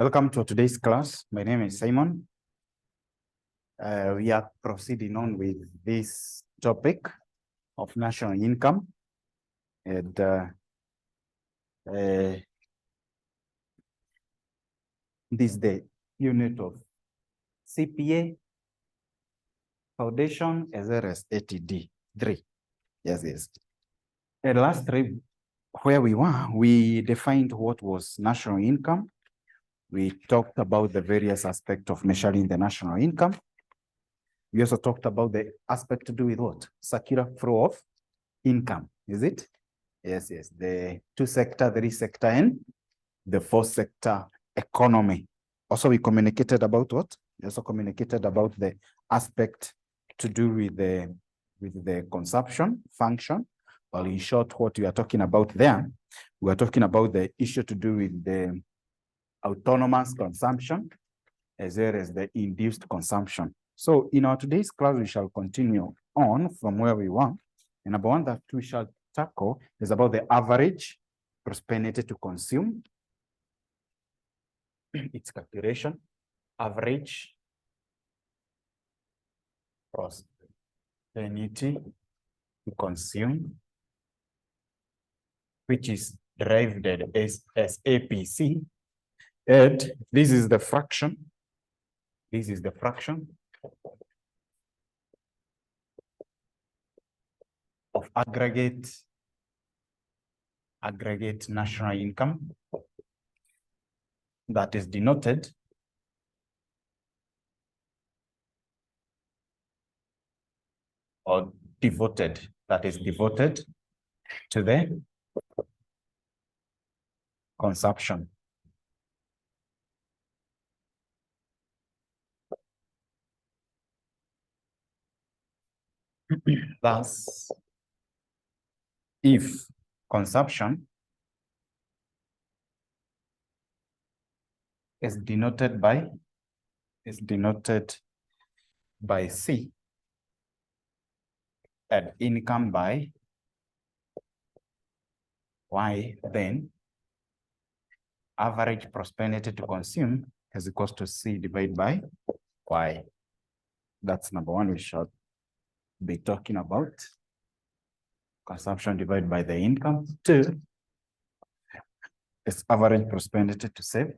Welcome to today's class. My name is Simon. We are proceeding on with this topic of national income. And this is the unit of CPA, Foundation, as well as ATD 3. Yes. And last time, where we were, we defined what was national income. We talked about the various aspects of measuring the national income. We also talked about the aspect to do with what? Circular flow of income, is it? Yes. The 2-sector, 3-sector, and the 4-sector economy. Also, we communicated about what? We also communicated about the aspect to do with the consumption function. Well, in short, what we are talking about there, we are talking about the issue to do with the autonomous consumption as well as the induced consumption. So in our today's class, we shall continue on from where we were. And number one that we shall tackle is about the average propensity to consume. Its calculation, average propensity to consume, which is derived as APC. And this is the fraction. This is the fraction of aggregate national income that is denoted or devoted, that is devoted to the consumption. Thus, if consumption is denoted by C and income by Y, then average propensity to consume is equals to C divided by Y. That's number one we should be talking about. Consumption divided by the income. 2 is average propensity to save.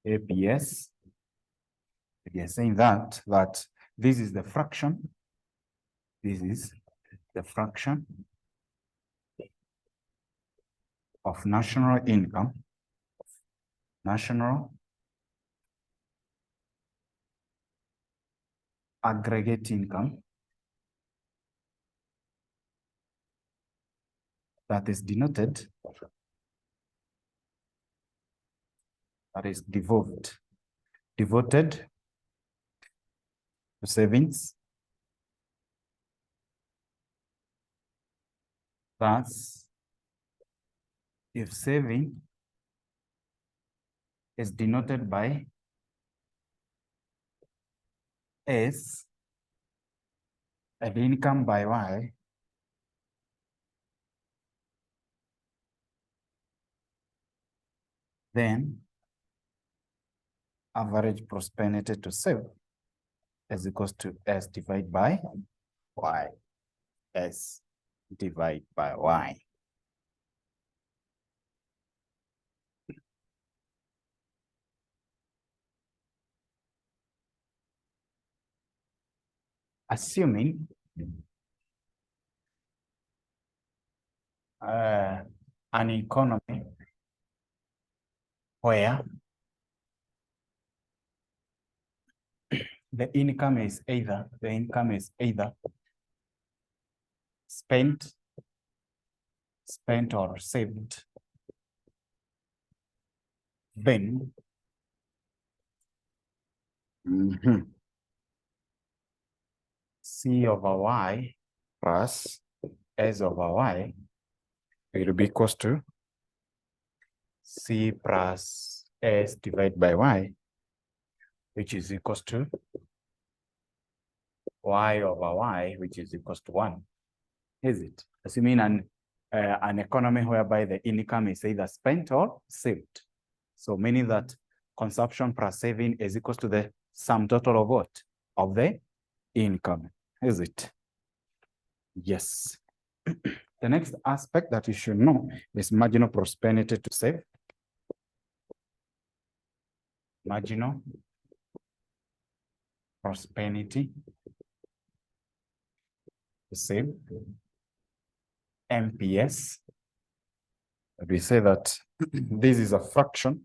APS. We are saying that this is the fraction. This is the fraction of national income, national aggregate income that is denoted, that is devoted to savings. Thus, if saving is denoted by S and income by Y, then average propensity to save is equals to S divided by Y. S divided by Y. Assuming an economy where the income is either spent or saved, then C over Y plus S over Y will be equals to C plus S divided by Y, which is equals to y over y, which is equals to 1. Is it? Assuming an economy whereby the income is either spent or saved. So meaning that consumption plus saving is equals to the sum total of what? Of the income. Is it? Yes. The next aspect that you should know is marginal prosperity to save. Marginal prosperity to save. MPS. We say that this is a fraction.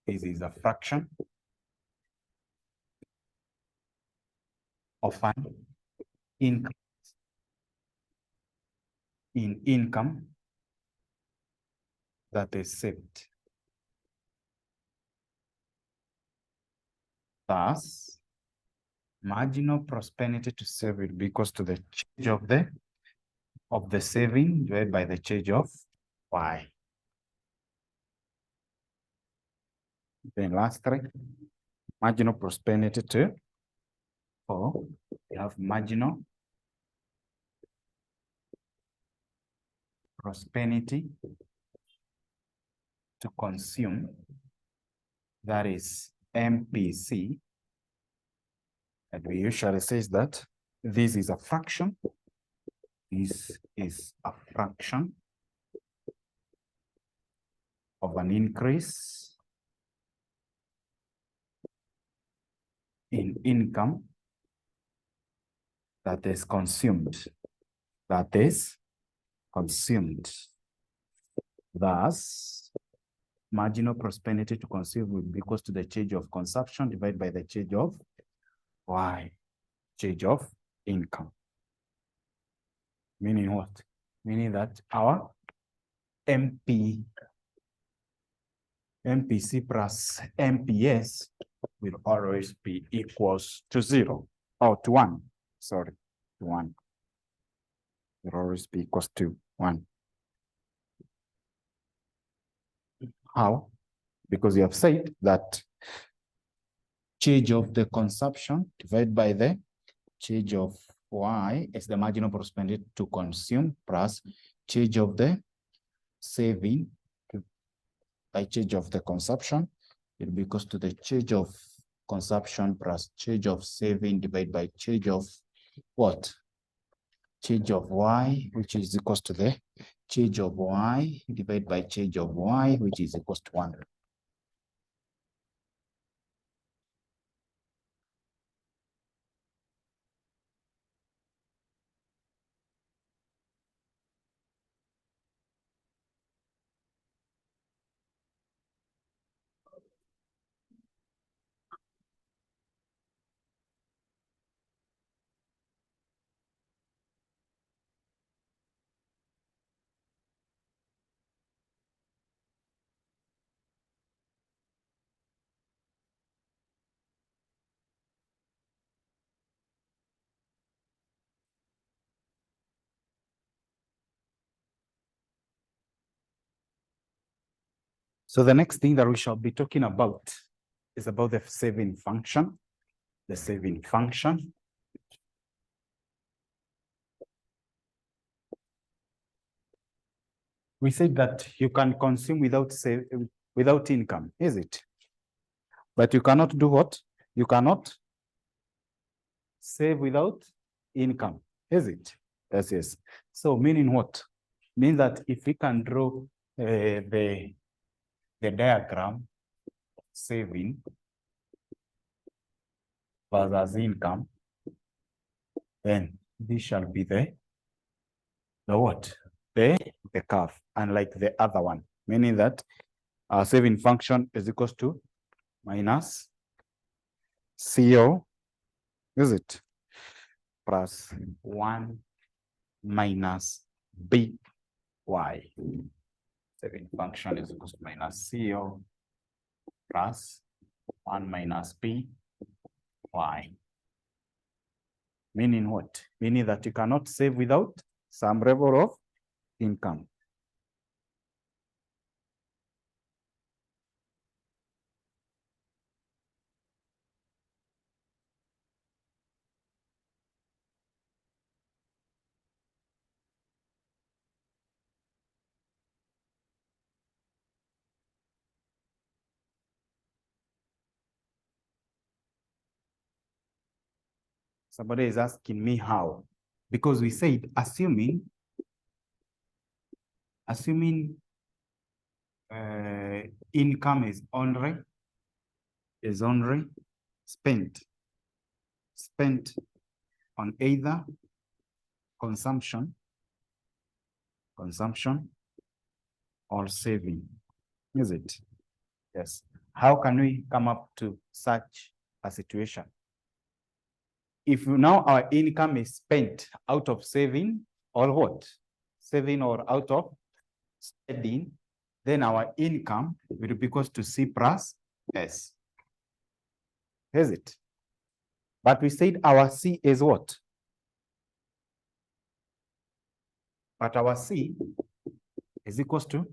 This is a fraction of an income in income that is saved. Thus, marginal prosperity to save will be equals to the change of the saving divided by the change of y. Then lastly, marginal prosperity to, or we have marginal prosperity to consume, that is MPC, and we usually say that this is a fraction. This is a fraction of an increase in income that is consumed. That is consumed. Thus, marginal prosperity to consume will be equal to the change of consumption divided by the change of y, change of income. Meaning what? Meaning that our MPC plus MPS will always be equals to 0, or to 1, sorry, to 1. Will always be equals to 1. How? Because you have said that change of the consumption divided by the change of y is the marginal prosperity to consume plus change of the saving by change of the consumption. It will be equals to the change of consumption plus change of saving divided by change of what? Change of y, which is equals to the change of y divided by change of y, which is equals to 1. So the next thing that we shall be talking about is about the saving function. The saving function. We said that you can consume without income, is it? But you cannot do what? You cannot save without income, is it? Yes, yes. So meaning what? Means that if we can draw the diagram saving versus income, then this shall be the what? The curve, unlike the other one, meaning that our saving function is equals to minus CO, is it? Plus 1 minus BY. Saving function is equals to minus CO plus 1 minus BY. Meaning what? Meaning that you cannot save without some level of income. Somebody is asking me how, because we said assuming income is only spent on either consumption or saving, is it? Yes. How can we come up to such a situation? If now our income is spent out of saving or what? Saving or out of spending, then our income will be equal to C plus S. Is it? But we said our C is what? But our C is equals to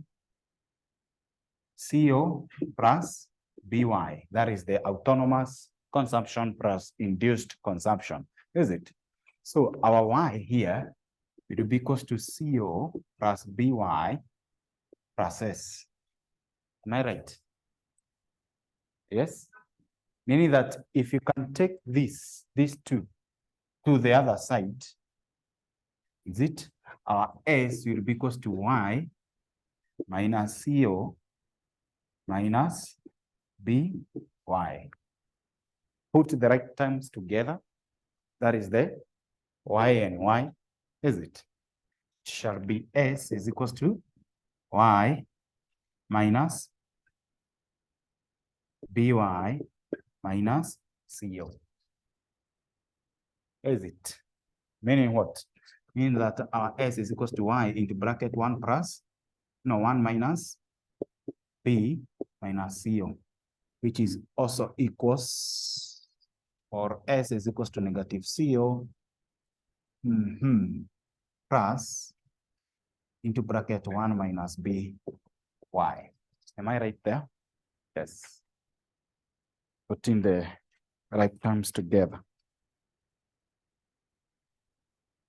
CO plus BY. That is the autonomous consumption plus induced consumption, is it? So our Y here will be equals to CO plus BY plus S. Am I right? Yes? Meaning that if you can take these two to the other side, is it? Our S will be equals to Y minus CO minus BY. Put the right terms together. That is the Y and Y, is it? It shall be S is equals to Y minus BY minus CO. Is it? Meaning what? Meaning that our S is equals to Y into bracket 1 minus B minus CO, which is also equals, or S is equals to negative CO plus into bracket 1 minus BY. Am I right there? Yes. Putting the right terms together.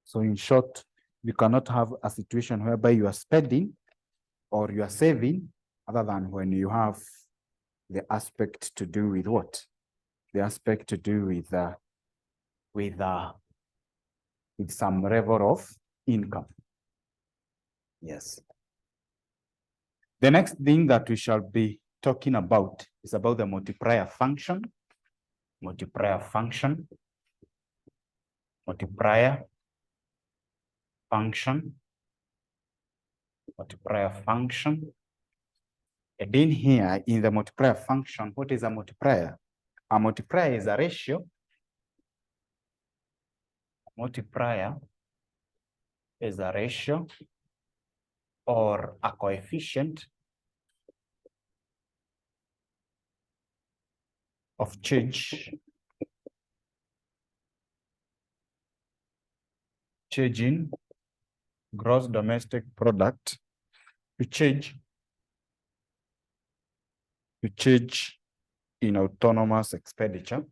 So in short, you cannot have a situation whereby you are spending or you are saving other than when you have the aspect to do with what? The aspect to do with some level of income. Yes. The next thing that we shall be talking about is about the multiplier function. Multiplier function. Multiplier function. Multiplier function. And in here, in the multiplier function, what is a multiplier? A multiplier is a ratio. Multiplier is a ratio or a coefficient of change in gross domestic product to change in autonomous expenditure,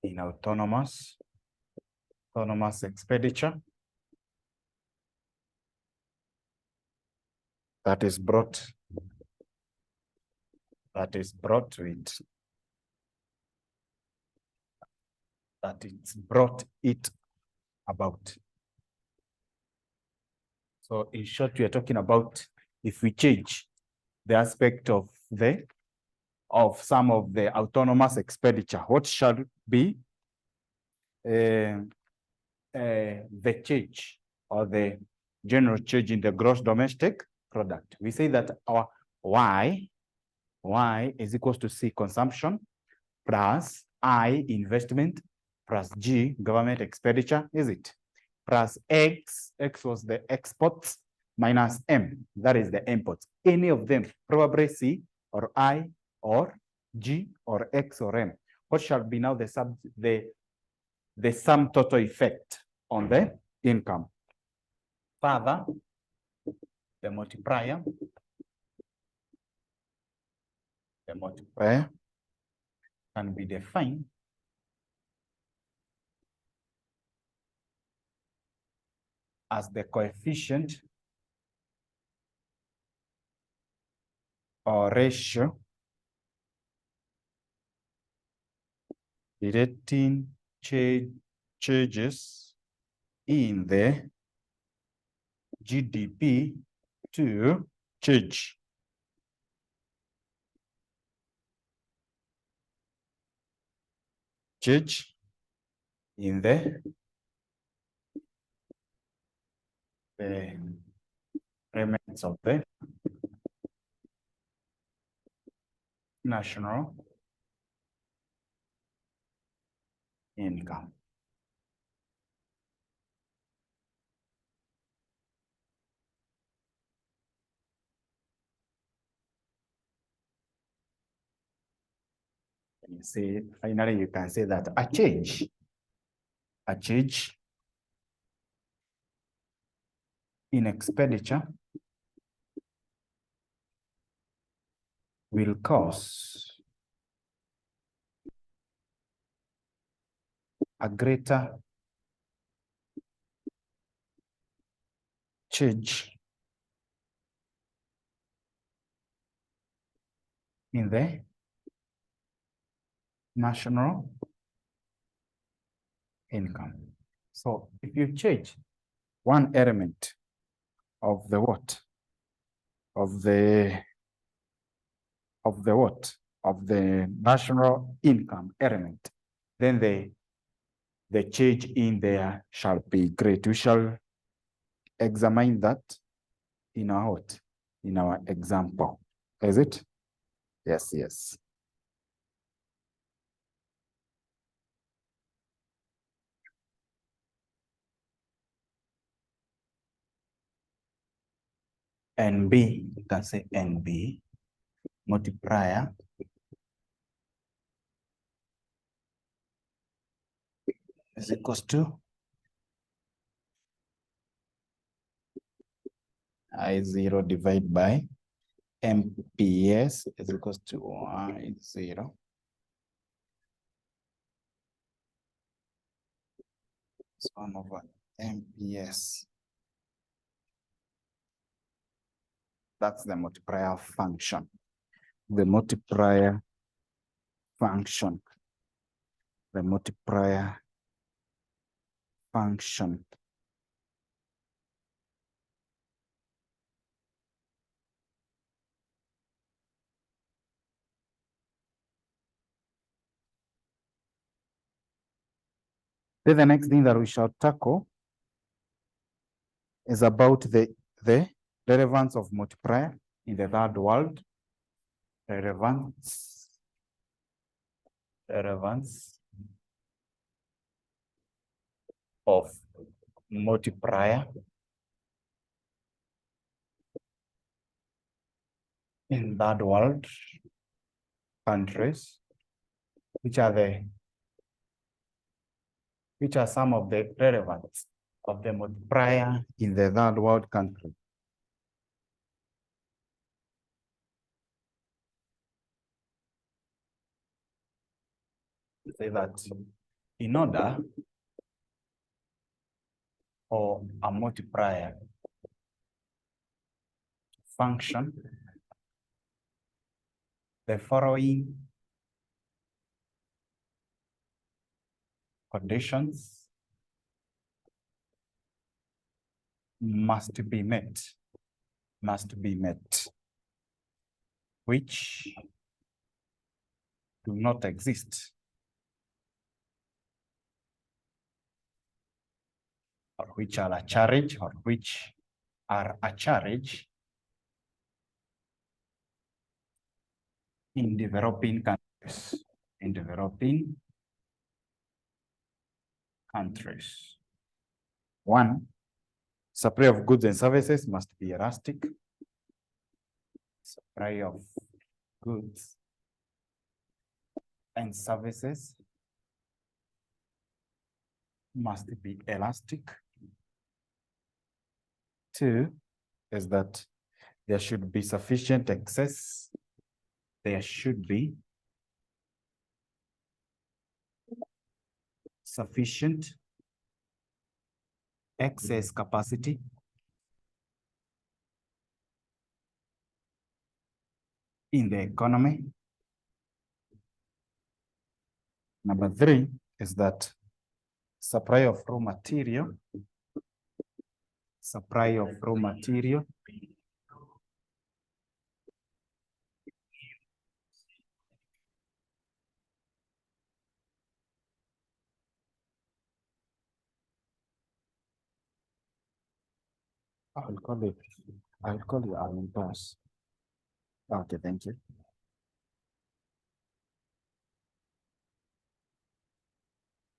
autonomous expenditure that is brought it about. So in short, we are talking about if we change the aspect of some of the autonomous expenditure, what shall be the change or the general change in the gross domestic product. We say that our Y is equals to C consumption plus I investment plus G government expenditure, is it? Plus X was the exports minus M, that is the imports. Any of them, probably C or I or G or X or M. What shall be now the sum total effect on the income? Further, the multiplier can be defined as the coefficient or ratio relating changes in the GDP to change. Change in the remains of the national income. You see, finally, you can say that a change in expenditure will cause a greater change in the national income. So if you change one element of the what? Of the what? Of the national income element, then the change in there shall be great. We shall examine that in our what? In our example. Is it? Yes, yes. NB, you can say NB multiplier is equals to I0 divided by MPS is equals to I0 it's 1 over MPS. That's the multiplier function. The multiplier function. The multiplier function. Then the next thing that we shall tackle is about the relevance of multiplier in the third world. Relevance of multiplier in third world countries, which are some of the relevance of the multiplier in the third world country. Say that in order for a multiplier function, the following conditions must be met, which do not exist or which are a challenge in developing countries. One, supply of goods and services must be elastic. Supply of goods and services must be elastic. Two is that there should be sufficient excess. There should be sufficient excess capacity in the economy. Number three is that supply of raw material, supply of raw material, I'll call it, I'll call you Alan Boss. Okay, thank you.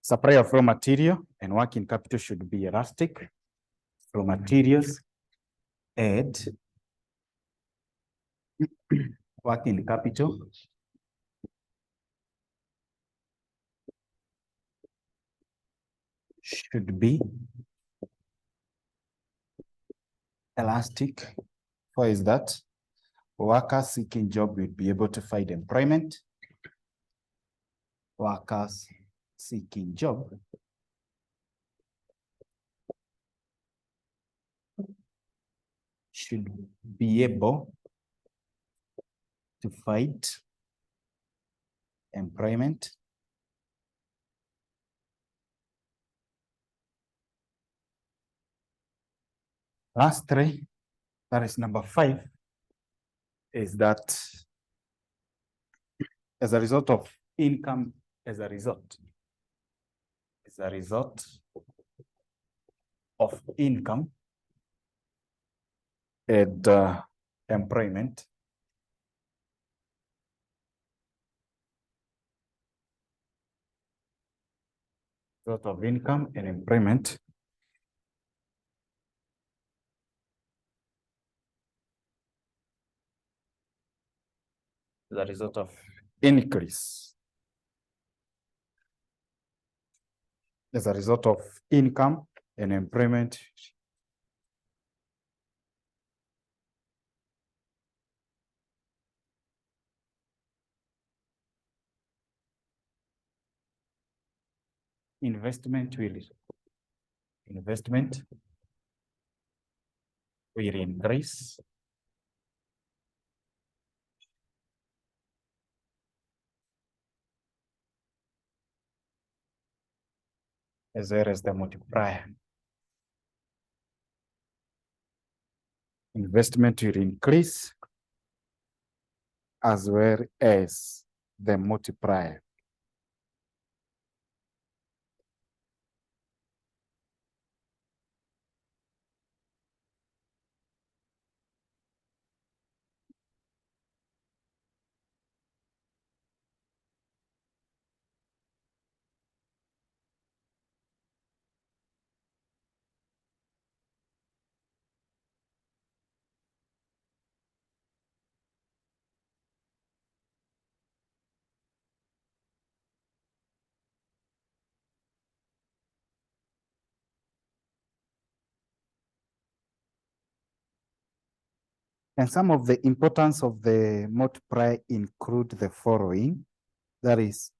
Supply of raw material and working capital should be elastic. Raw materials add working capital should be elastic. Why is that? Workers seeking job will be able to find employment. Workers seeking job should be able to find employment. Lastly, that is number 5, is that as a result of income, as a result of income and employment, result of income and employment, the result of increase. As a result of income and employment, investment will increase. As well as the multiplier. Investment will increase as well as the multiplier. And some of the importance of the multiplier include the following. That is,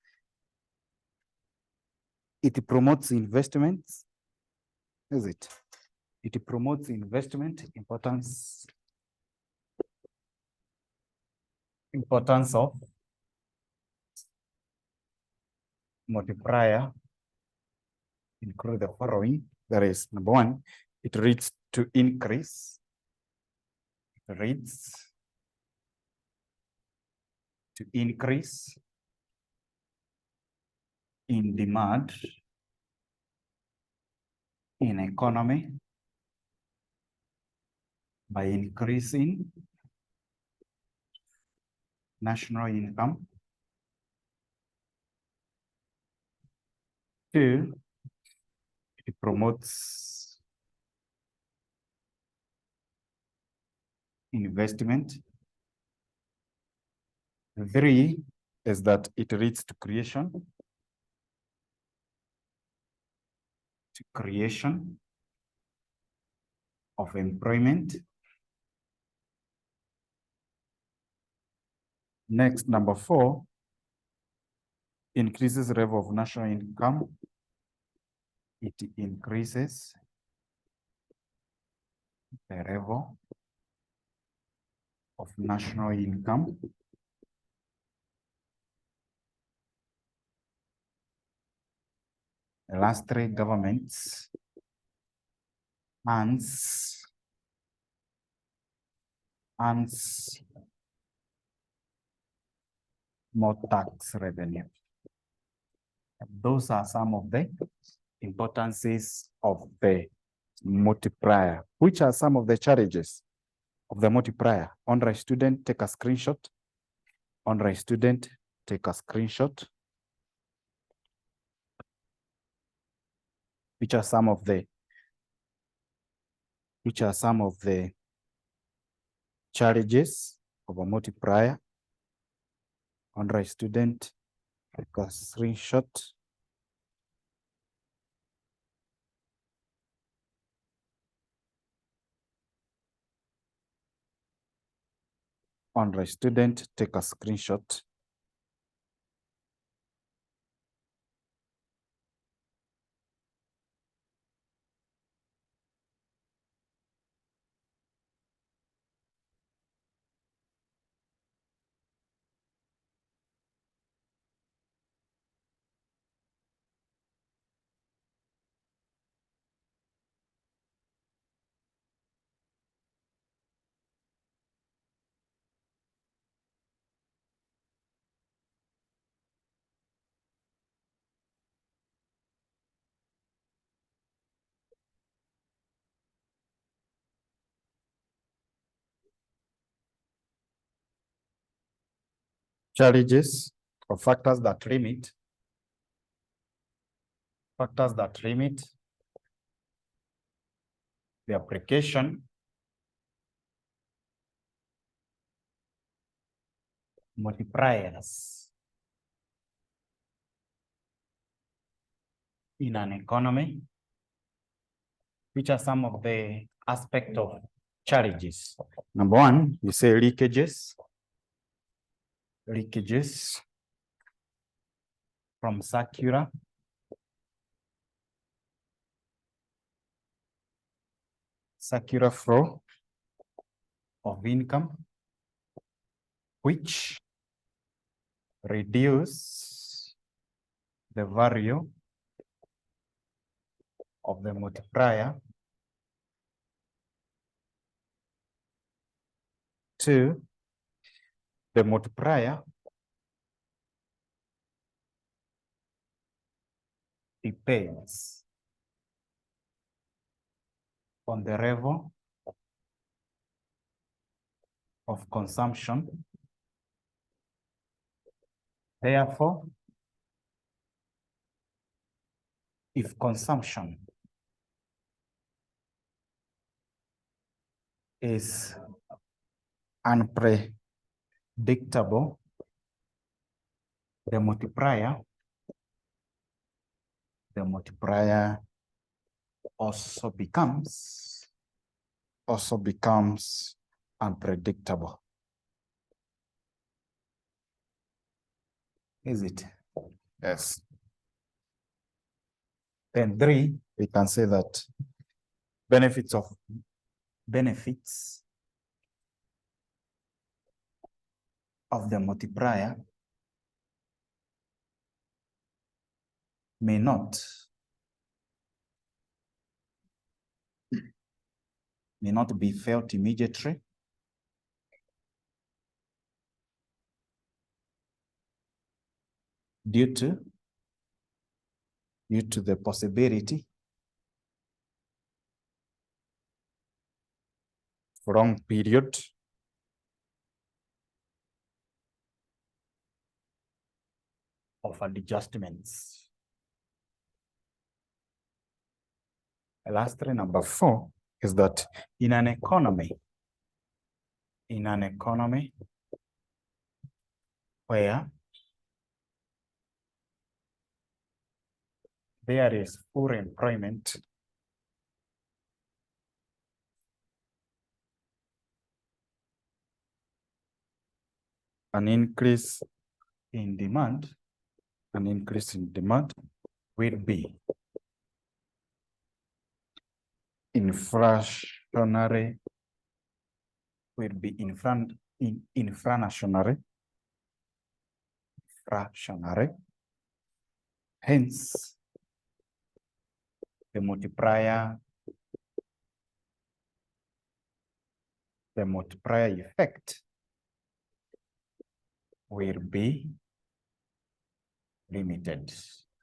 it promotes investments. Is it? It promotes investment, importance of multiplier include the following. That is, number 1, it leads to increase. It leads to increase in demand in economy by increasing national income. 2, it promotes investment. 3 is that it leads to creation of employment. Next, number 4, increases level of national income. It increases the level of national income. The last three governments earns more tax revenue. Those are some of the importances of the multiplier. Which are some of the challenges of the multiplier? Honorary student, take a screenshot. Honorary student, take a screenshot. Which are some of the challenges of a multiplier? Honorary student, take a screenshot. Honorary student, take a screenshot. Challenges or factors that limit the application multipliers in an economy. Which are some of the aspects of challenges? Number one, you say leakages. Leakages from circular flow of income, which reduce the value of the multiplier to the multiplier depends on the level of consumption. Therefore, if consumption is unpredictable, the multiplier also becomes unpredictable. Is it? Yes. Then three, we can say that benefits of the multiplier may not be felt immediately due to the possibility for long period of adjustments. Lastly, number four is that in an economy where there is full employment, an increase in demand will be inflationary, Hence, the multiplier effect will be limited.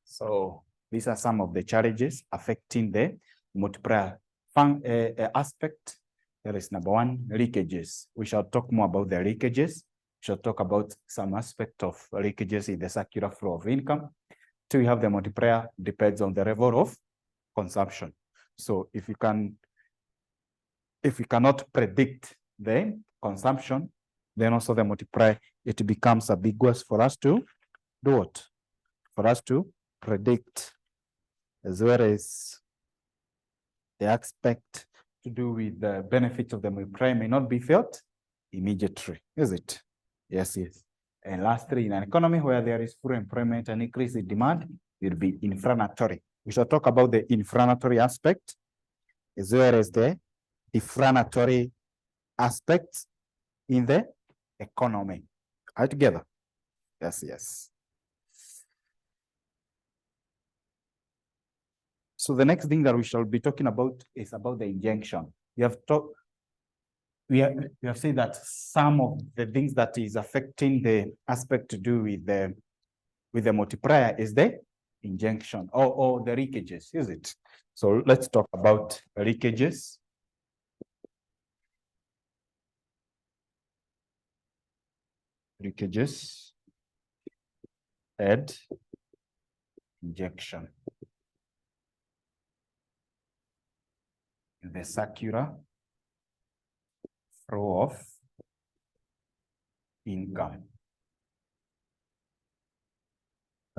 So these are some of the challenges affecting the multiplier aspect. There is number one, leakages. We shall talk more about the leakages. We shall talk about some aspect of leakages in the circular flow of income. Two, we have the multiplier depends on the level of consumption. So if we cannot predict the consumption, then also the multiplier, it becomes ambiguous for us to do what? For us to predict, as well as the aspect to do with the benefit of the multiplier may not be felt immediately, is it? Yes, yes. And lastly, in an economy where there is full employment and increase in demand, will be inflationary. We shall talk about the inflationary aspect as well as the deflationary aspects in the economy. Are together? Yes, yes. So the next thing that we shall be talking about is about the injunction. We have said that some of the things that is affecting the aspect to do with the multiplier is the injunction or the leakages, is it? So let's talk about leakages. Leakages and injection. The circular flow of income.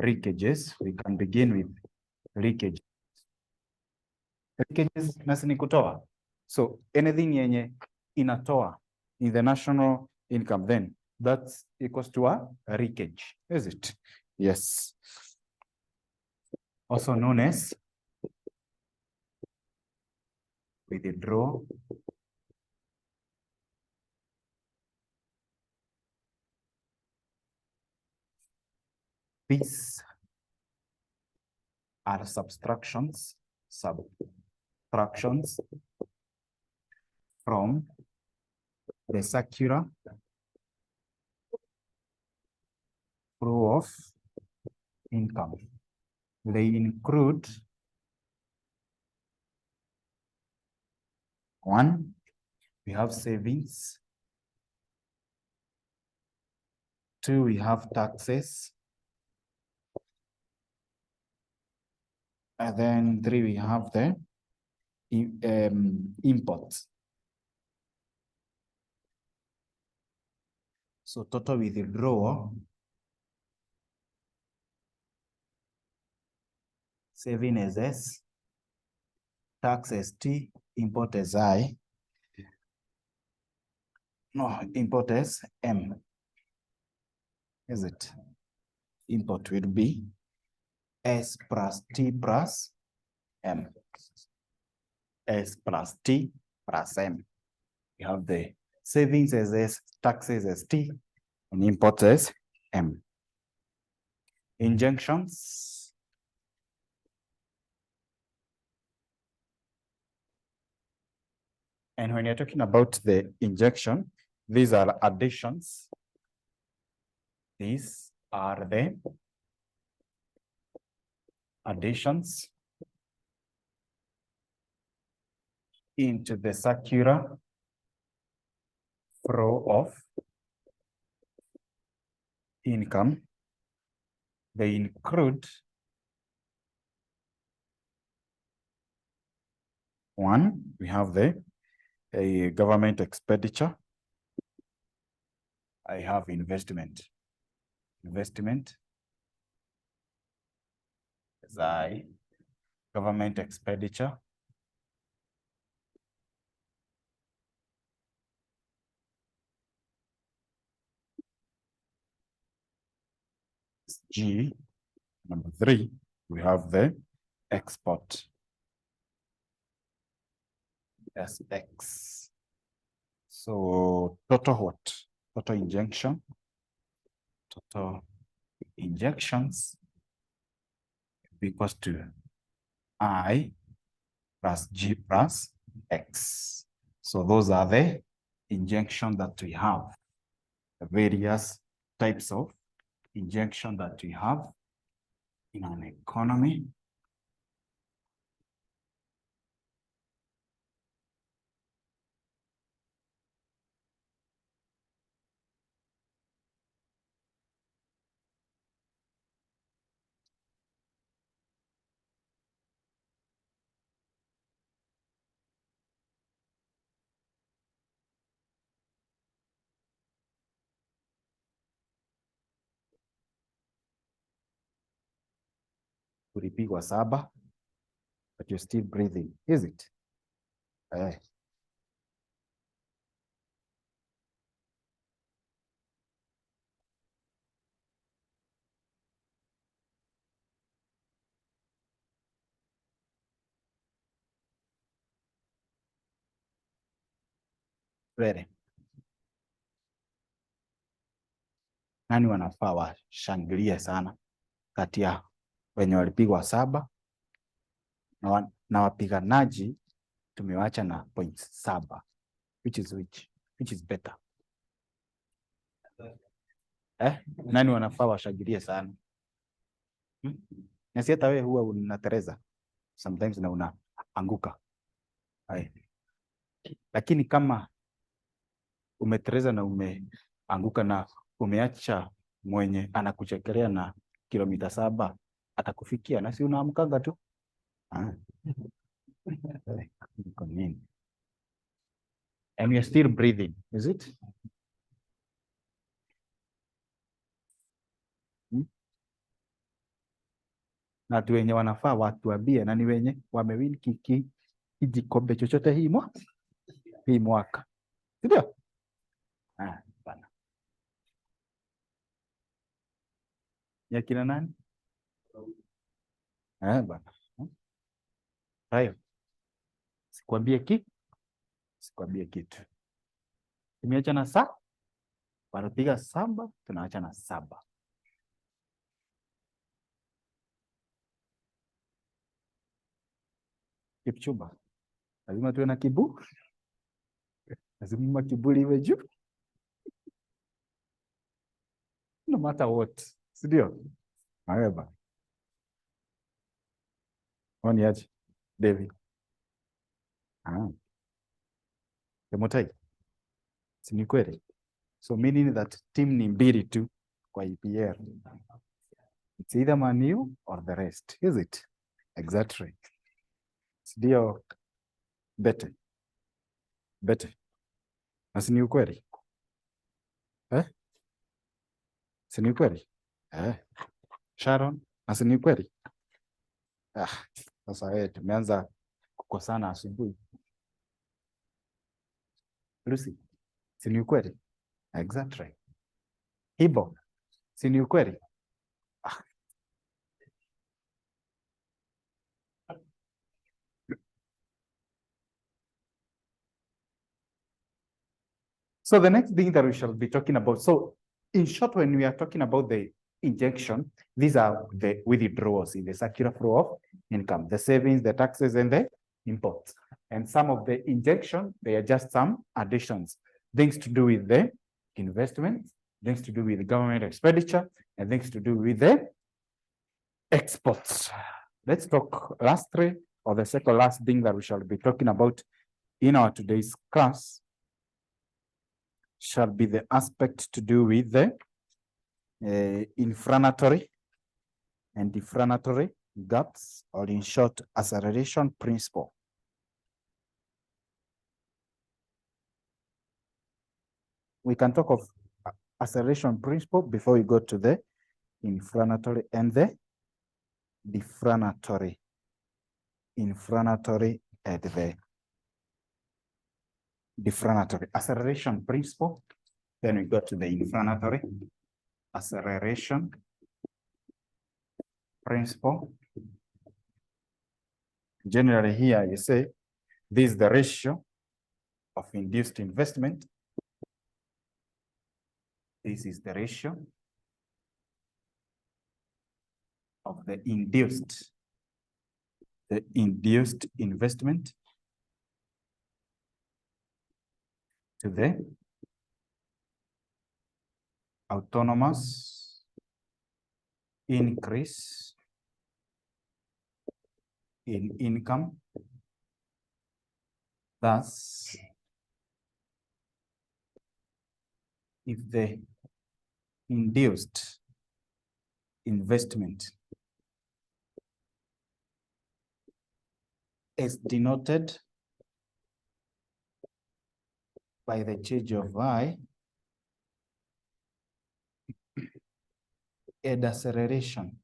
Leakages, we can begin with leakage. Leakages nasi ni kutoa. So anything yenye inatoa in the national income, then that's equals to a leakage, is it? Yes. Also known as withdrawal these are subtractions from the circular flow of income. They include one, we have savings. Two, we have taxes. And then three, we have the imports. So total withdrawal, saving as S, tax as T, import as I. No, import as M. Is it? Import will be S plus T plus M. S plus T plus M. We have the savings as S, taxes as T, and import as M. Injunctions. And when you're talking about the injection, these are additions. These are the additions into the circular flow of income. They include one, we have the government expenditure. I have investment. Investment is I, government expenditure. G. Number three, we have the export. SX. So total what? Total injection. Total injections equals to I plus G plus X. So those are the injection that we have, the various types of injection that we have in an economy. Ulipigwa 7, but you're still breathing, is it? Ready. Nani wanafaa washangilie sana kati ya wenye walipigwa 7 na wapiganaji tumewacha na points 7? Which is better? Nani wanafaa washangilie sana? Na si hata wewe huwa unatereza sometimes na unaanguka. Lakini kama umetereza na umeanguka na umeacha mwenye anakuchekelea na kilomita 7, atakufikia na si unaamkanga tu. And you're still breathing, is it? Na watu wenye wanafaa watuambie nani wenye wamewin kijikombe chochote hii mwaka. Ndio? Bana. Ya kina nani? Bana. Hayo. Sikwambie kitu. Tumeacha na 7. Wanapiga 7, tunaacha na 7. Kipchumba. Lazima tuwe na kiburi. Lazima kiburi iwe juu. No matter what. Sindio? However. Oni aje? David. Demotai. Si ni kweli? So meaning that team ni mbili tu kwa EPL. It's either Man U or the rest, is it? Exactly. Ndio bete. Na si ni ukweli? Si ni ukweli? Sharon, na si ni ukweli? Sasa wewe tumeanza kukosana asubuhi. Lucy, si ni ukweli? Exactly. Hibo, si ni ukweli? So the next thing that we shall be talking about, so in short, when we are talking about the injection, these are the withdrawals in the circular flow of income, the savings, the taxes, and the imports. And some of the injection, they are just some additions, things to do with the investments, things to do with the government expenditure, and things to do with the exports. Let's talk lastly, or the second last thing that we shall be talking about in our today's class shall be the aspect to do with the inflationary and deflationary gaps, or in short, acceleration principle. We can talk of acceleration principle before we go to the inflationary and the deflationary. Inflationary and the deflationary. Acceleration principle, then we go to the inflationary. Acceleration principle. Generally here you say this is the ratio of induced investment. This is the ratio of the induced the induced investment to the autonomous increase in income. Thus, if the induced investment is denoted by the change of I and acceleration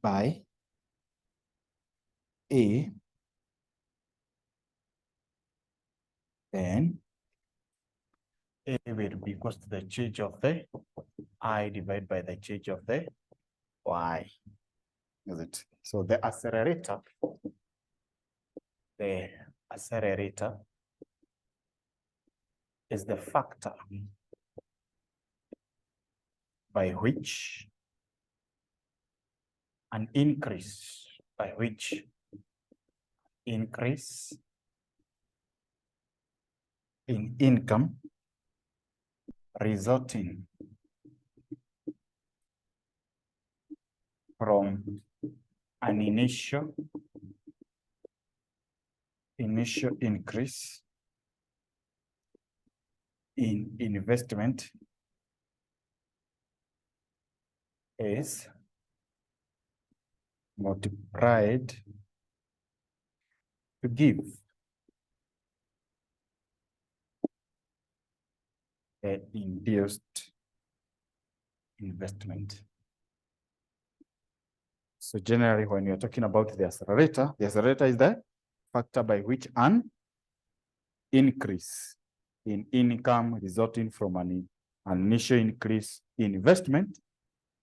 by A, then A will be equals to the change of the I divided by the change of the Y. Is it? So the accelerator is the factor by which an increase in income resulting from an initial increase in investment is multiplied to give the induced investment. So generally, when you're talking about the accelerator is the factor by which an increase in income resulting from an initial increase in investment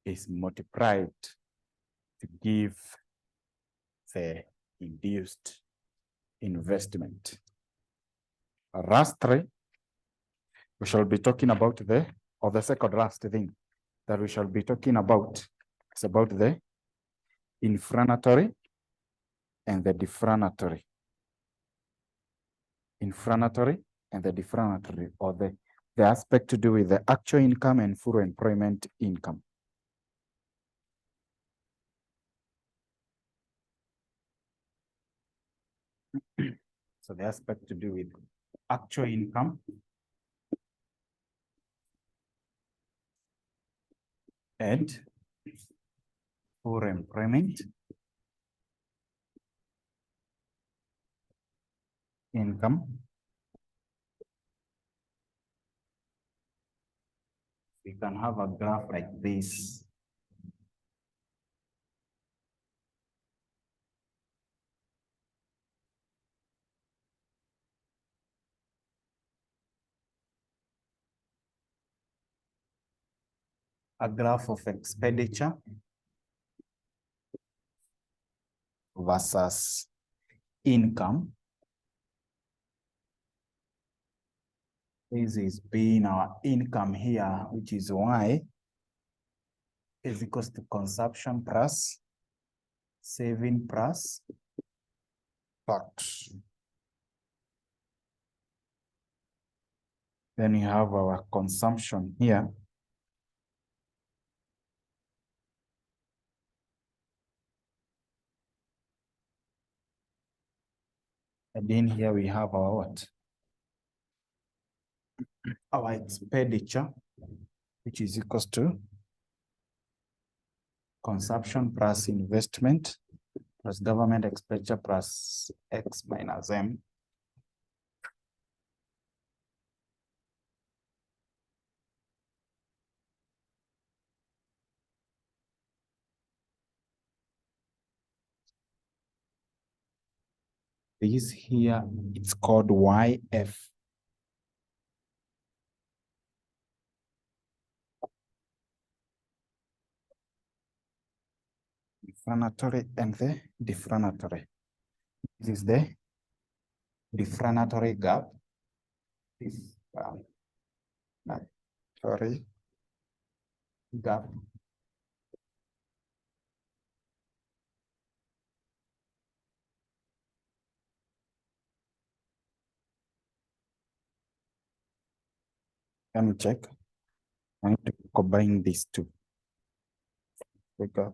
is multiplied to give the induced investment. Lastly, we shall be talking about the second last thing that we shall be talking about is about the inflationary and the deflationary. Inflationary and the deflationary, or the aspect to do with the actual income and full employment income. So the aspect to do with actual income and full employment income. We can have a graph like this. A graph of expenditure versus income. This is being our income here, which is Y, is equals to consumption plus saving plus tax. Then we have our consumption here. And then here we have our what? Our expenditure, which is equals to consumption plus investment plus government expenditure plus X minus M. This here, it's called YF. Inflationary and the deflationary. This is the deflationary gap. This gap Let me check. I need to combine these two. Because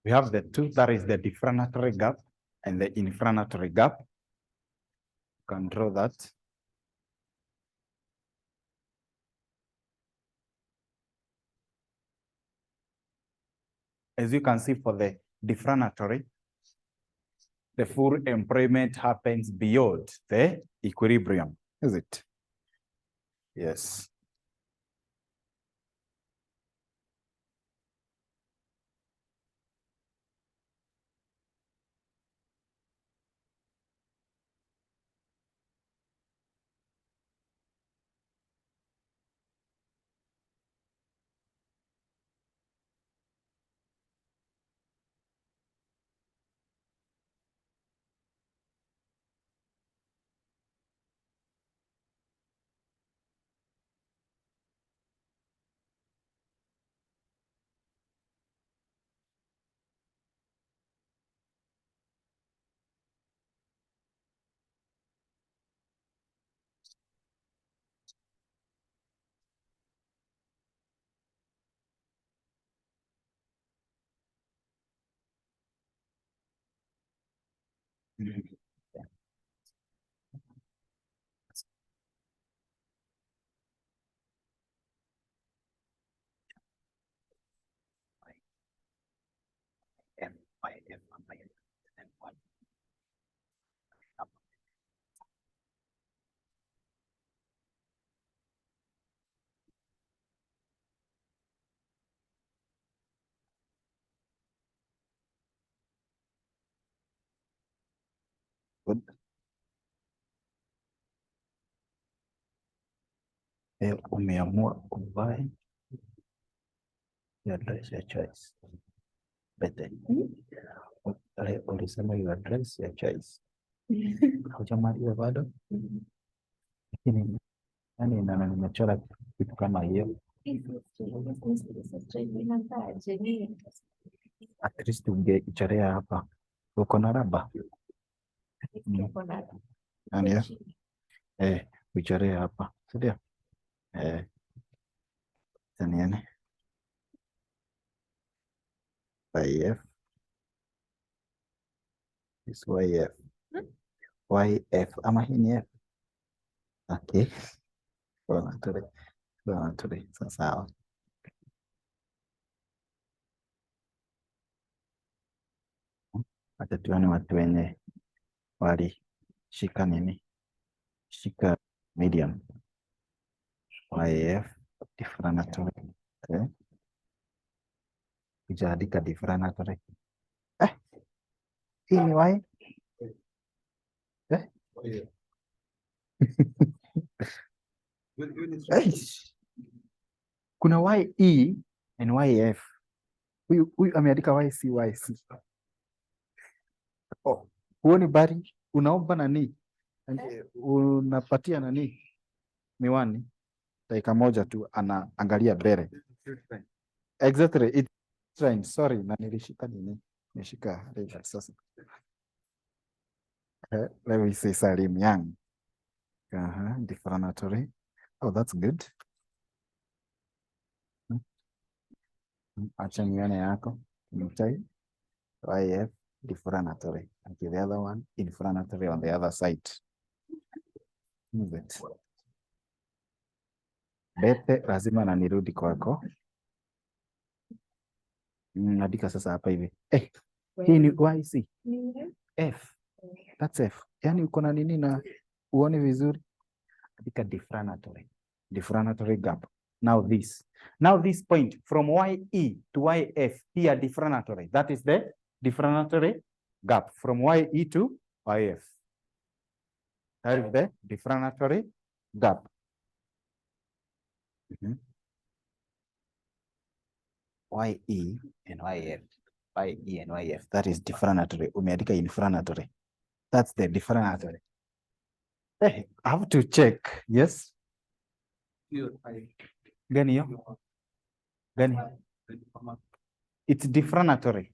we have the two, that is the deflationary gap and the inflationary gap. You can draw that. As you can see for the deflationary, the full employment happens beyond the equilibrium, is it? Yes. Good. Umeamua kubai ya address ya choice. Bete. Ulisema your address ya choice. Haujamaliza bado? Lakini yani na nimechora kitu kama hiyo. At least ungeichorea hapa. Uko na raba? Nani ya? Uichorea hapa. Sindio? Taniane. YF is YF. YF ama hii ni F. Okay. Deflationary. Sawa. Acha tuone watu wenye walishika nini, shika medium YF deflationary. Okay. Kujaandika deflationary. Hii ni Y. Kuna YE and YF. Huyu ameandika YC. Oh, huoni bari, unaomba nani? Unapatia nani miwani, dakika moja tu anaangalia mbele. Exactly, it's fine. Sorry, na nilishika nini? Nishika sasa. Let me say Salim Young. Deflationary. Oh, that's good. Acha nione yako. Mtai. YF deflationary. And the other one inflationary on the other side. Move it. Bete lazima na nirudi kwako. Andika sasa hapa hivi. Hii ni YC. F. That's F. Yani uko na nini na uone vizuri? Andika deflationary. Deflationary gap. Now this point from YE to YF here deflationary. That is the deflationary gap from YE to YF. That is the deflationary gap. YE and YF. YE and YF. That is deflationary. Umeandika inflationary. That's the deflationary. I have to check. Yes. Gani hiyo? Gani? It's deflationary.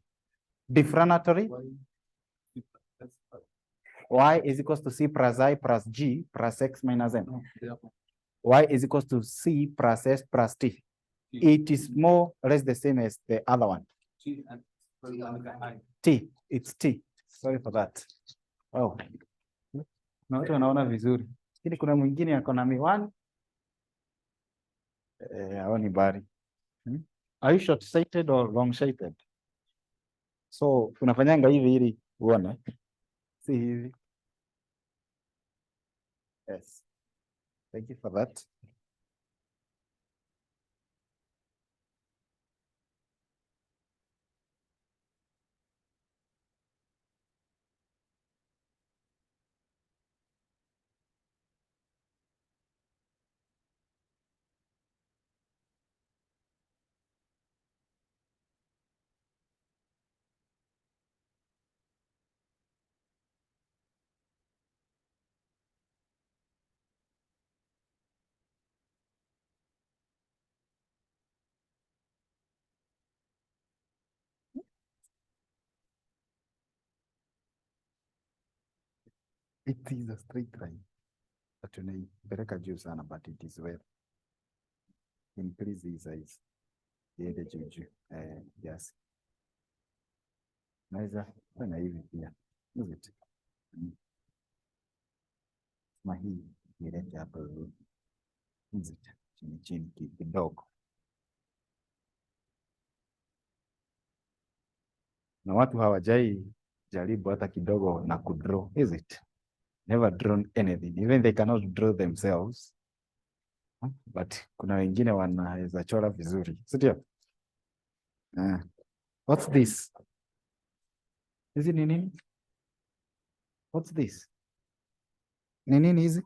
Deflationary. Y is equals to C plus I plus G plus X minus N. Y is equals to C plus S plus T. It is more or less the same as the other one. T. It's T. Sorry for that. Oh. Na watu wanaona vizuri. Lakini kuna mwingine ako na miwani. Haoni bari. Are you short-sighted or long-sighted? So unafanyanga hivi ili uone. Si hivi. Yes. Thank you for that. It is a straight line. But tunaipeleka juu sana, but it is well. Increase hii size. Iende juu. Yes. Naweza fanya hivi pia. Move it. Ma hii ilete hapa hivi. Move it. Chini kidogo. Na watu hawajai jaribu hata kidogo na kudraw. Is it? Never drawn anything. Even they cannot draw themselves. But kuna wengine wanaweza chora vizuri. Sio? What's this? Is it nini? What's this? Nini is it?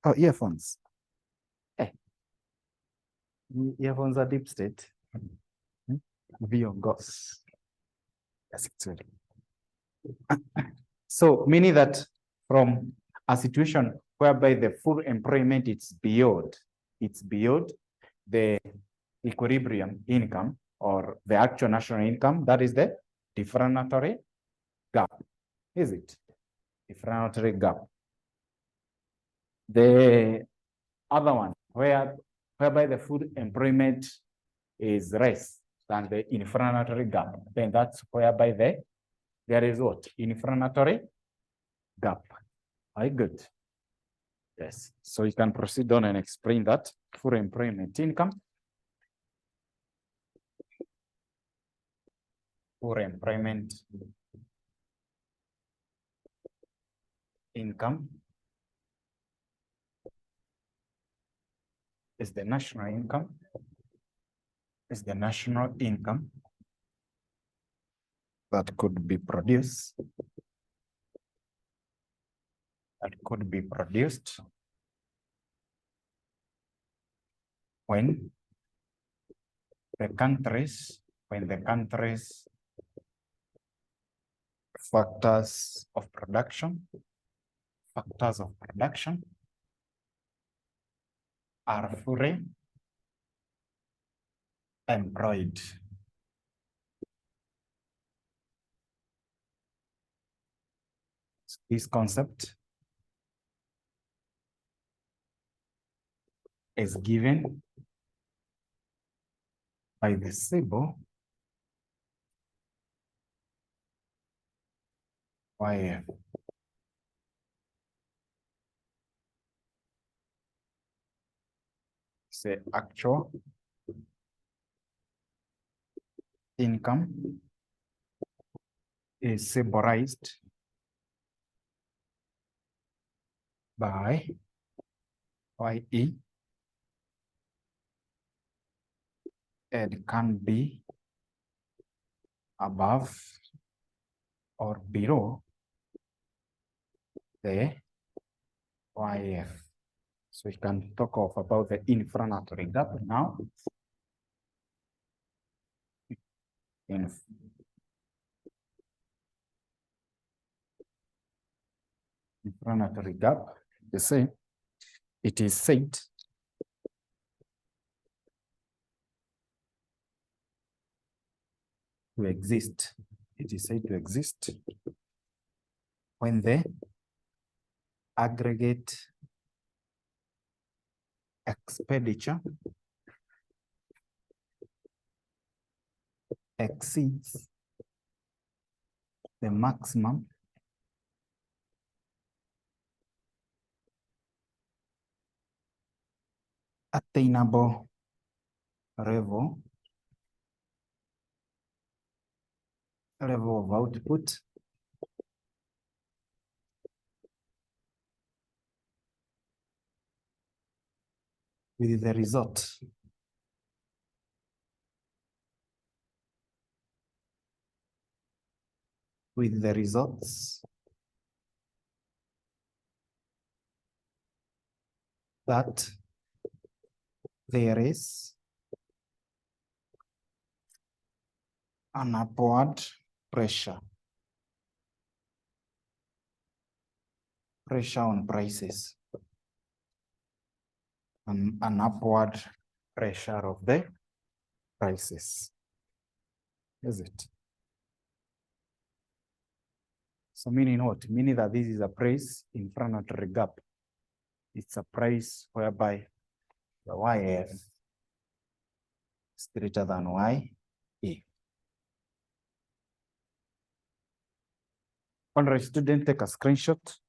Oh, earphones. Earphones are deep state. Viongos. Yes, actually. So meaning that from a situation whereby the full employment it's beyond the equilibrium income or the actual national income, that is the deflationary gap. Is it? Deflationary gap. The other one, whereby the full employment is less than the inflationary gap, then that's whereby there is what? Inflationary gap. Very good. Yes. So you can proceed on and explain that full employment income. Full employment income is the national income. Is the national income that could be produced. That could be produced when the countries factors of production are fully employed. This concept is given by the symbol YF. Say actual income is symbolized by YE and can be above or below the YF. So we can talk about the inflationary gap now. Inflationary gap, you see, it is said to exist. It is said to exist when the aggregate expenditure exceeds the maximum attainable level of output with the results that there is an upward pressure on prices, and an upward pressure of the prices. Is it? So meaning what? Meaning that this is a price inflationary gap. It's a price whereby the YF is greater than YE. All right, student, take a screenshot.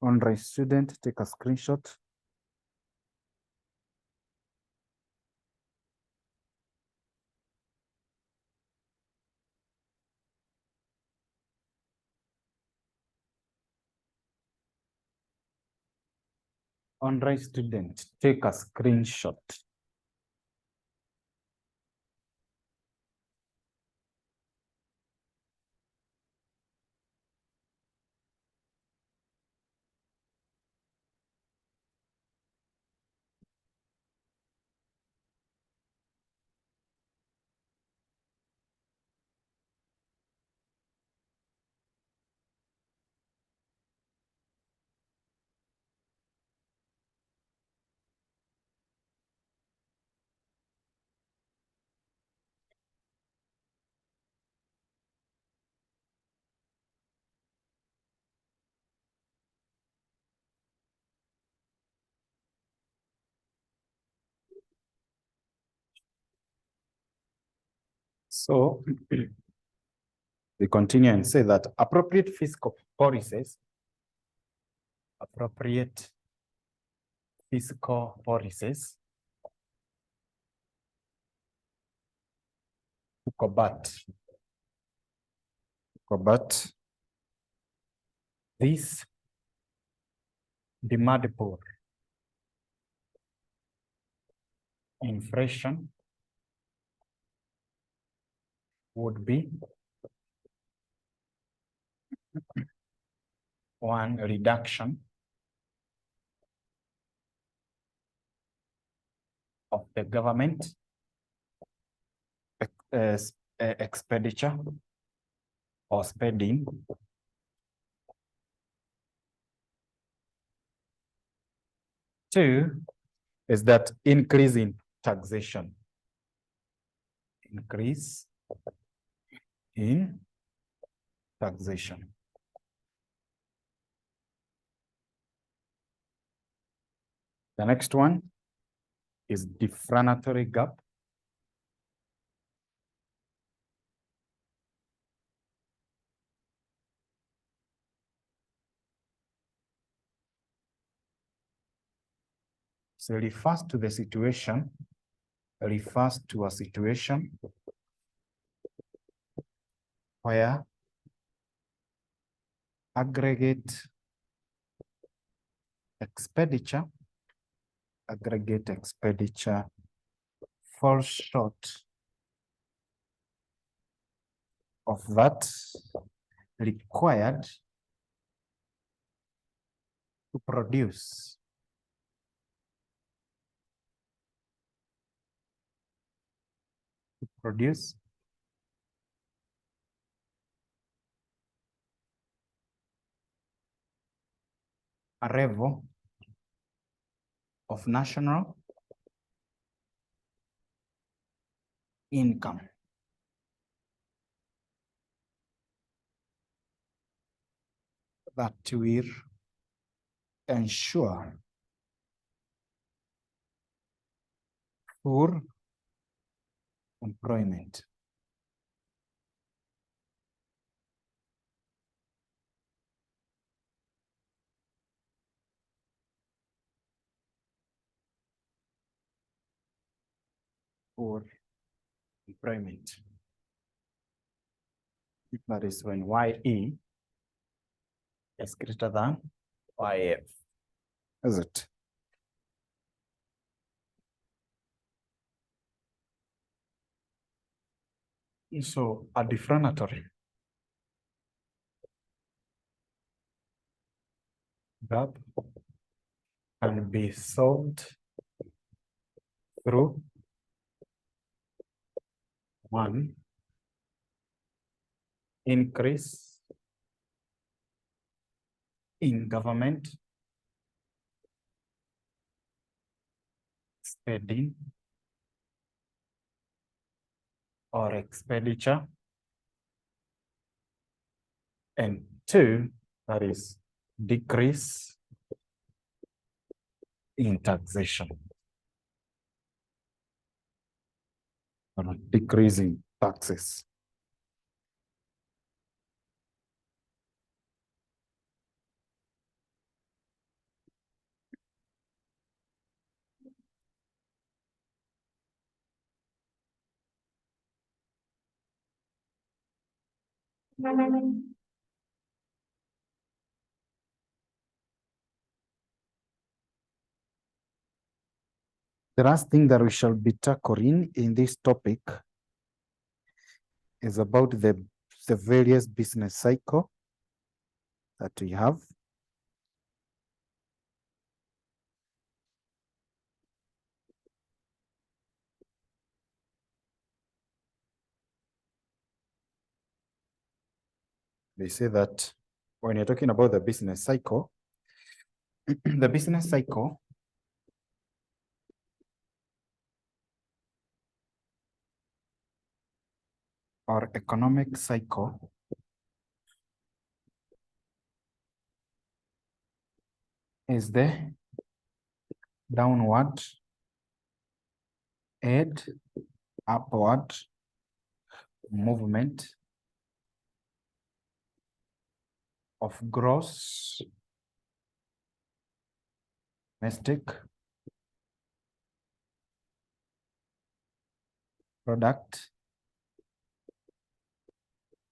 All right, student, take a screenshot. All right, student, take a screenshot. So we continue and say that appropriate fiscal policies appropriate fiscal policies to combat this demand pull, inflation would be one, reduction of the government expenditure or spending. Two is that increase in taxation. Increase in taxation. The next one is deflationary gap. So refers to a situation where aggregate expenditure falls short of that required to produce a level of national income. That will ensure full employment. For employment. That is when YE is greater than YF. Is it? So a deflationary gap can be solved through one, increase in government spending or expenditure, and two, that is decrease in taxation. Or decreasing taxes. The last thing that we shall be tackling in this topic is about the various business cycle that we have. They say that when you're talking about the business cycle, the business cycle or economic cycle is the downward and upward movement of gross domestic product,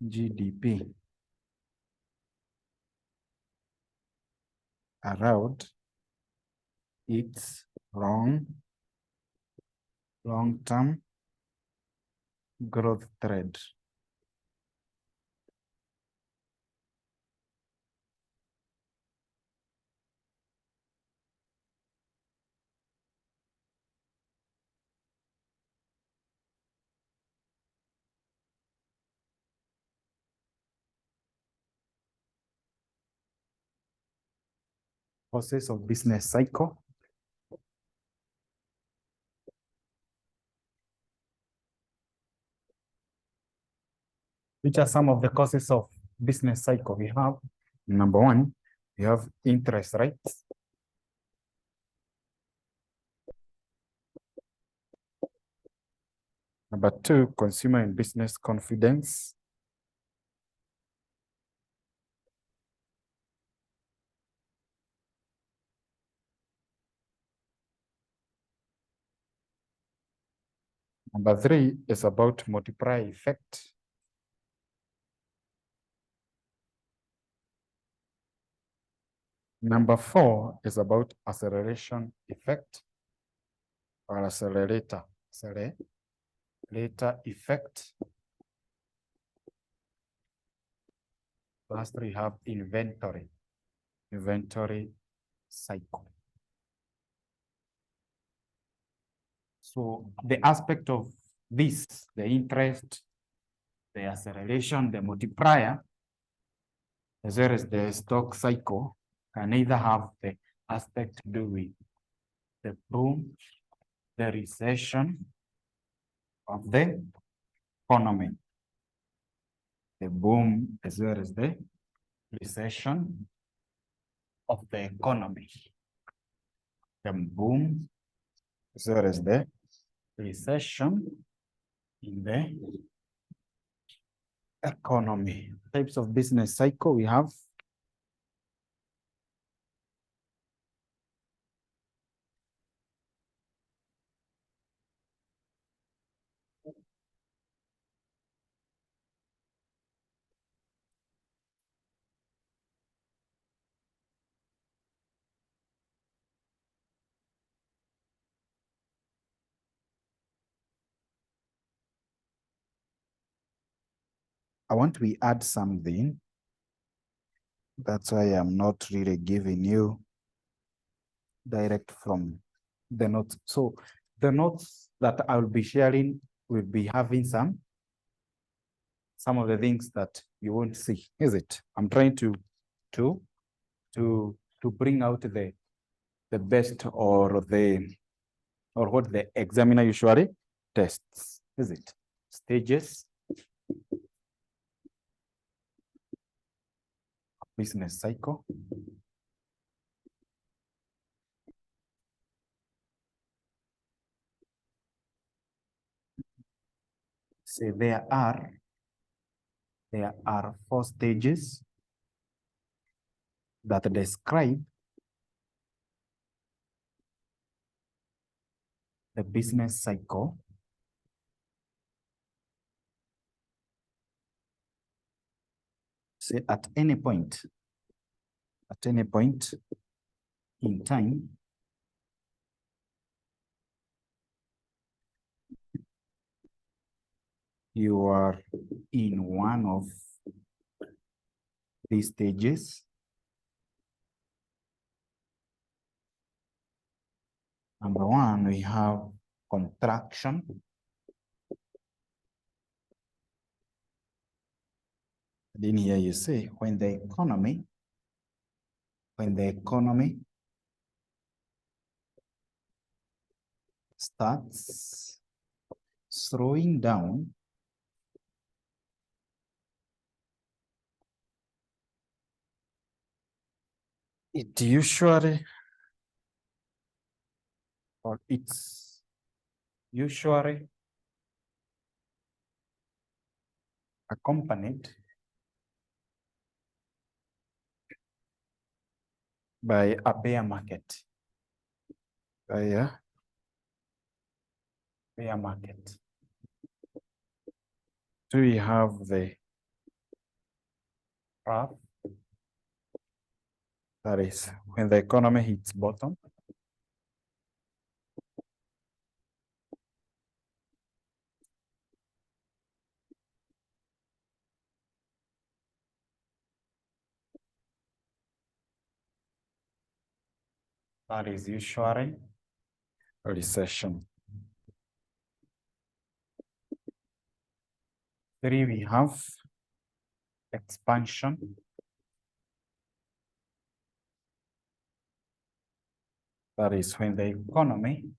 GDP, around its long-term growth trend. Process of business cycle. Which are some of the causes of business cycle? We have number one, we have interest rates. Number two, consumer and business confidence. Number three is about multiplier effect. Number four is about acceleration effect or accelerator effect. Last we have inventory cycle. So the aspect of this, the interest, the acceleration, the multiplier, as well as the stock cycle, can either have the aspect to do with the boom, the recession of the economy. The boom as well as the recession of the economy. The boom as well as the recession in the economy. Types of business cycle we have. I want to add something. That's why I'm not really giving you direct from the notes. So the notes that I'll be sharing will be having some of the things that you won't see, is it? I'm trying to bring out the best or what the examiner usually tests, is it? Stages, business cycle. Say there are 4 stages that describe the business cycle. Say at any point in time, you are in one of these stages. Number one, we have contraction. Then here you say when the economy starts slowing down, it's usually accompanied by a bear market. fair market. Do we have the graph? That is when the economy hits bottom. That is usually a recession. 3, we have expansion. That is when the economy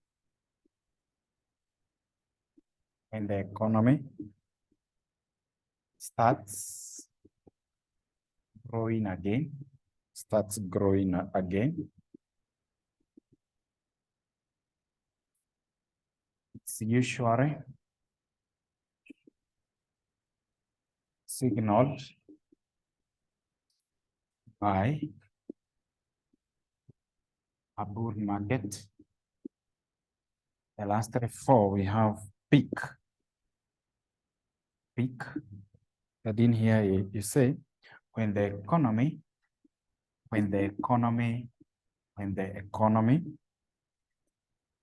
starts growing again. It's usually signaled by a bull market. The last 4, we have peak. And in here you say when the economy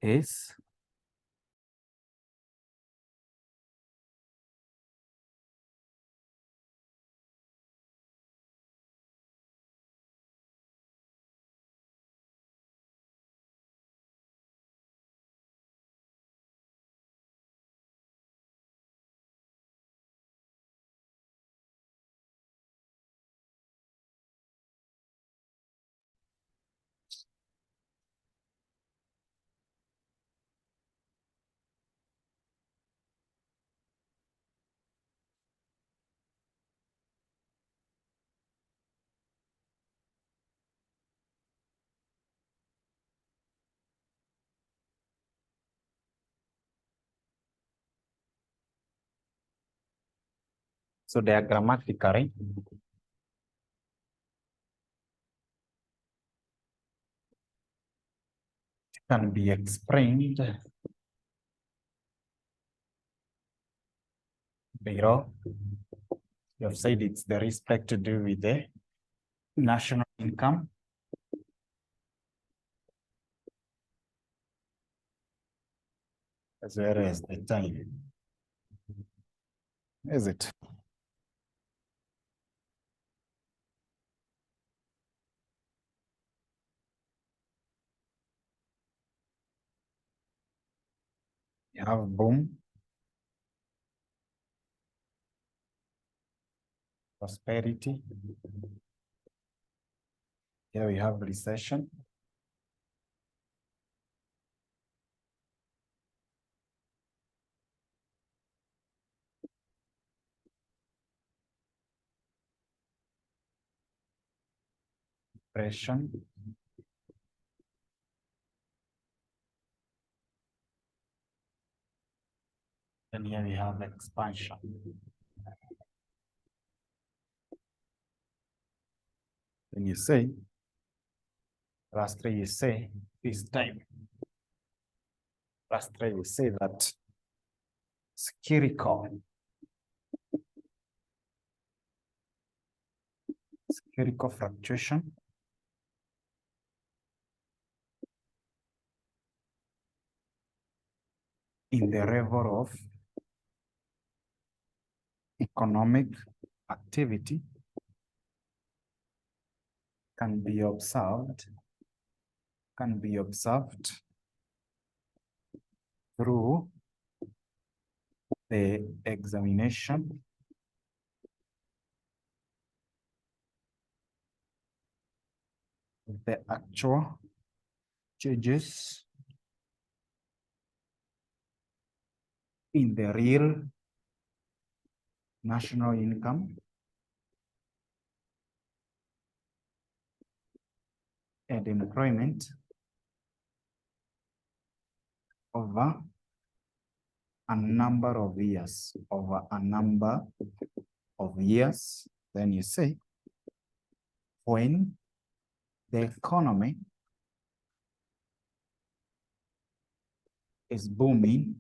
is so diagrammatically can be explained below. You have said it's the respect to do with the national income. As well as the time. Is it? You have boom, prosperity. Here we have recession. Depression. And here we have expansion. Then you say, last 3 you say this time. Last 3 you say that spherical fluctuation in the level of economic activity can be observed through the examination of the actual changes in the real national income and employment over a number of years, then you say when the economy is booming,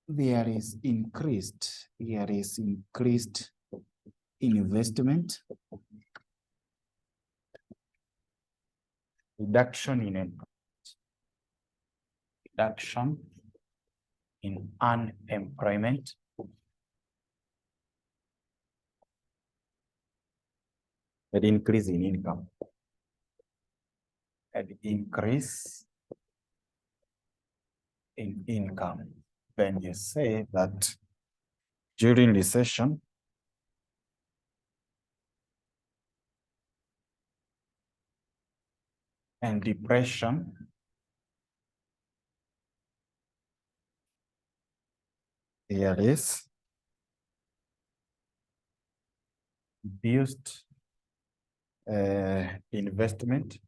there is increased investment, reduction in unemployment, an increase in income, an increase in income. Then you say that during recession, and depression, there is reduced investment,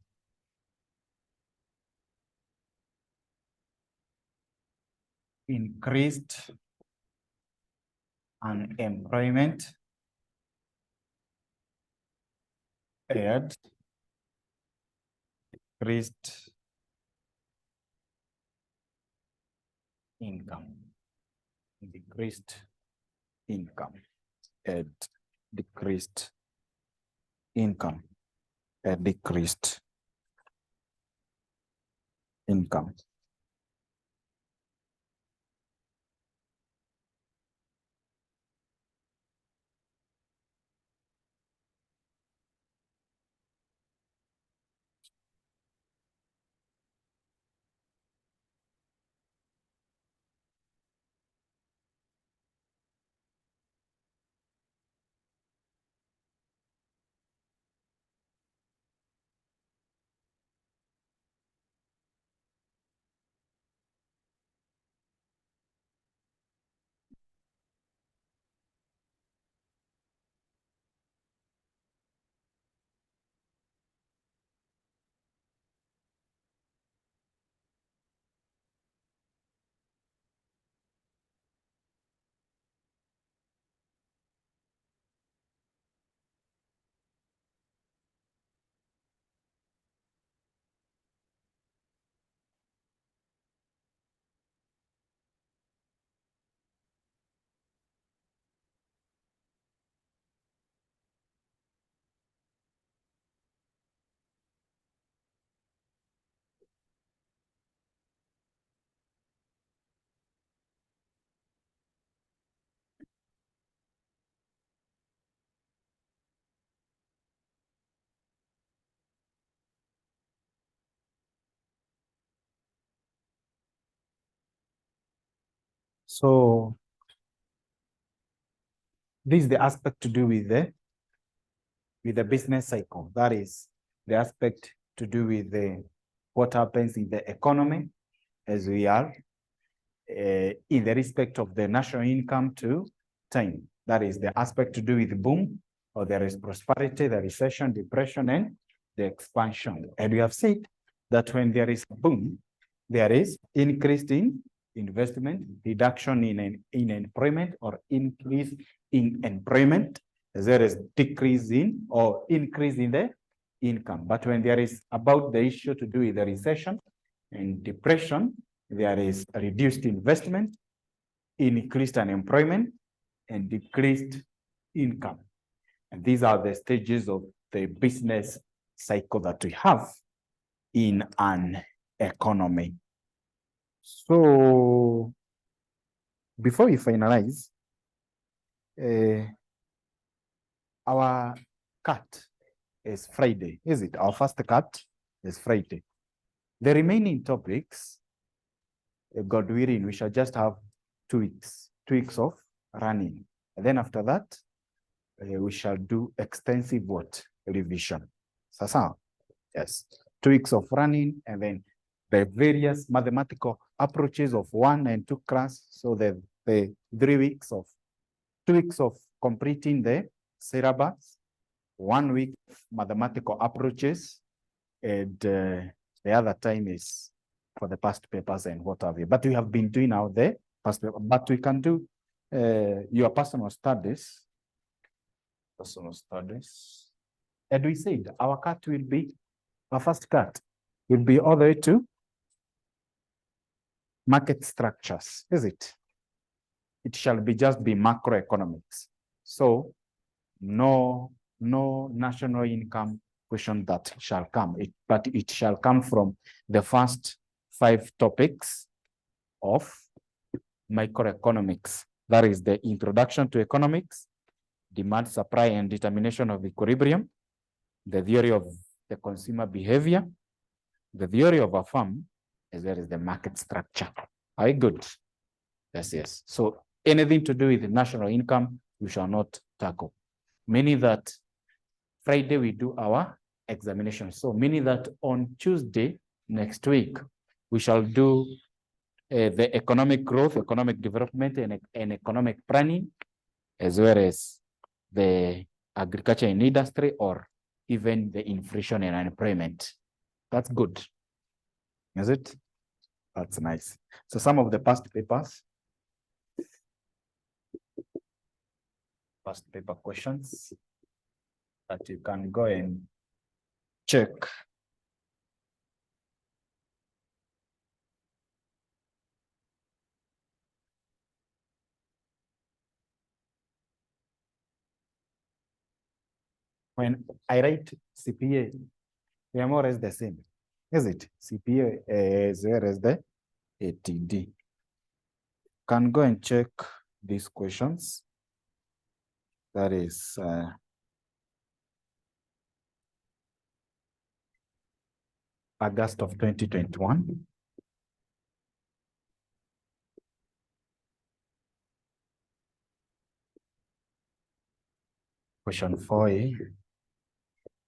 increased unemployment, and decreased income, and decreased income. And decreased income. So this is the aspect to do with the business cycle. That is the aspect to do with what happens in the economy as we are in the respect of the national income to time. That is the aspect to do with boom, or there is prosperity, the recession, depression, and the expansion. And we have said that when there is boom, there is increase in investment, reduction in employment, or increase in employment. There is decrease in or increase in the income. But when there is about the issue to do with the recession and depression, there is reduced investment, increased unemployment, and decreased income. And these are the stages of the business cycle that we have in an economy. So before we finalize, our cut is Friday, is it? Our first cut is Friday. The remaining topics, God willing, we shall just have 2 weeks of running. And then after that, we shall do extensive revision. Sasa, yes, 2 weeks of running, and then the various mathematical approaches of 1 and 2 class. So the 2 weeks of completing the syllabus, 1 week of mathematical approaches, and the other time is for the past papers and what have you. But we have been doing out there past paper, but we can do your personal studies. And we said our cut will be Our first cut will be all the way to market structures, is it? It shall be just be macroeconomics. So no national income question that shall come, but it shall come from the first 5 topics of microeconomics. That is the introduction to economics, demand, supply, and determination of equilibrium, the theory of the consumer behavior, the theory of a firm, as well as the market structure. Are you good? Yes, yes. So anything to do with the national income, we shall not tackle. Meaning that Friday we do our examination. So meaning that on Tuesday next week, we shall do the economic growth, economic development, and economic planning, as well as the agriculture and industry, or even the inflation and unemployment. That's good. Is it? That's nice. So some of the past papers, past paper questions that you can go and check. When I write CPA, they are more or less the same, is it? CPA as well as the ATD. Can go and check these questions. That is August of 2021. Question 4A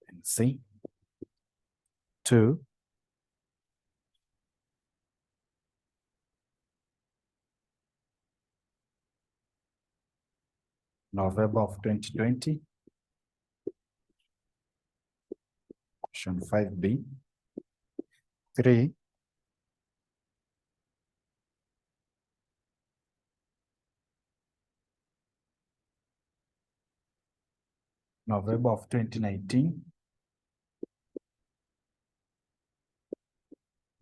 and C. 2. November of 2020. Question 5B. 3. November of 2019.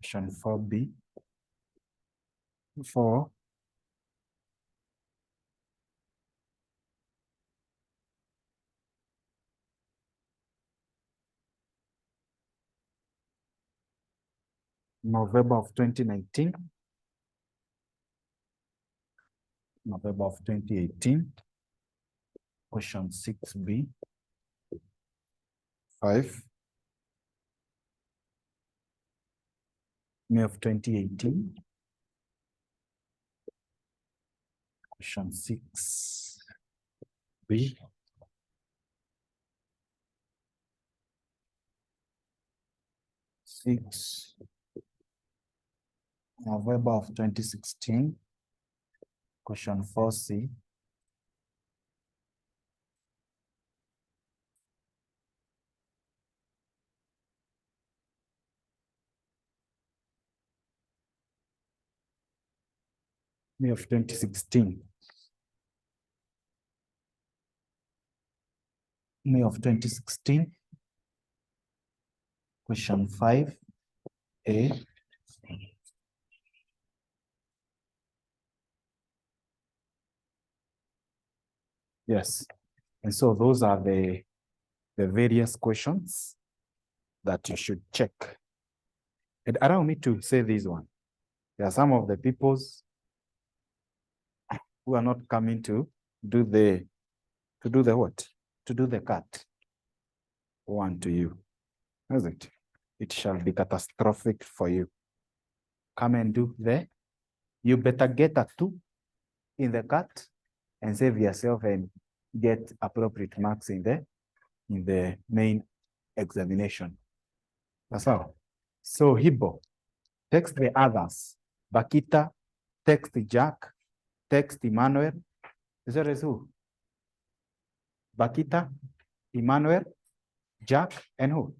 Question 4B. 4. November of 2019. November of 2018. Question 6B. 5. May of 2018. Question 6B. 6. November of 2016. Question 4C. May of 2016. May of 2016. Question 5A. Yes. And so those are the various questions that you should check. And allow me to say this one. There are some of the peoples who are not coming to do the what? To do the cut. One to you. Is it? It shall be catastrophic for you. Come and do you better get a 2 in the cut and save yourself and get appropriate marks in the main examination. That's all. So Hibo, text the others. Bakita, text Jack, text Emmanuel. Is that who? Bakita, Emmanuel, Jack, and who?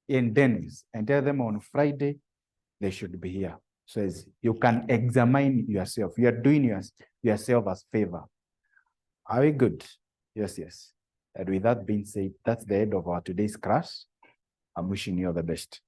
And Dennis. And tell them on Friday they should be here. So as you can examine yourself. You are doing yourself as favor. Are we good? Yes, yes. And with that being said, that's the end of our today's class. I'm wishing you all the best.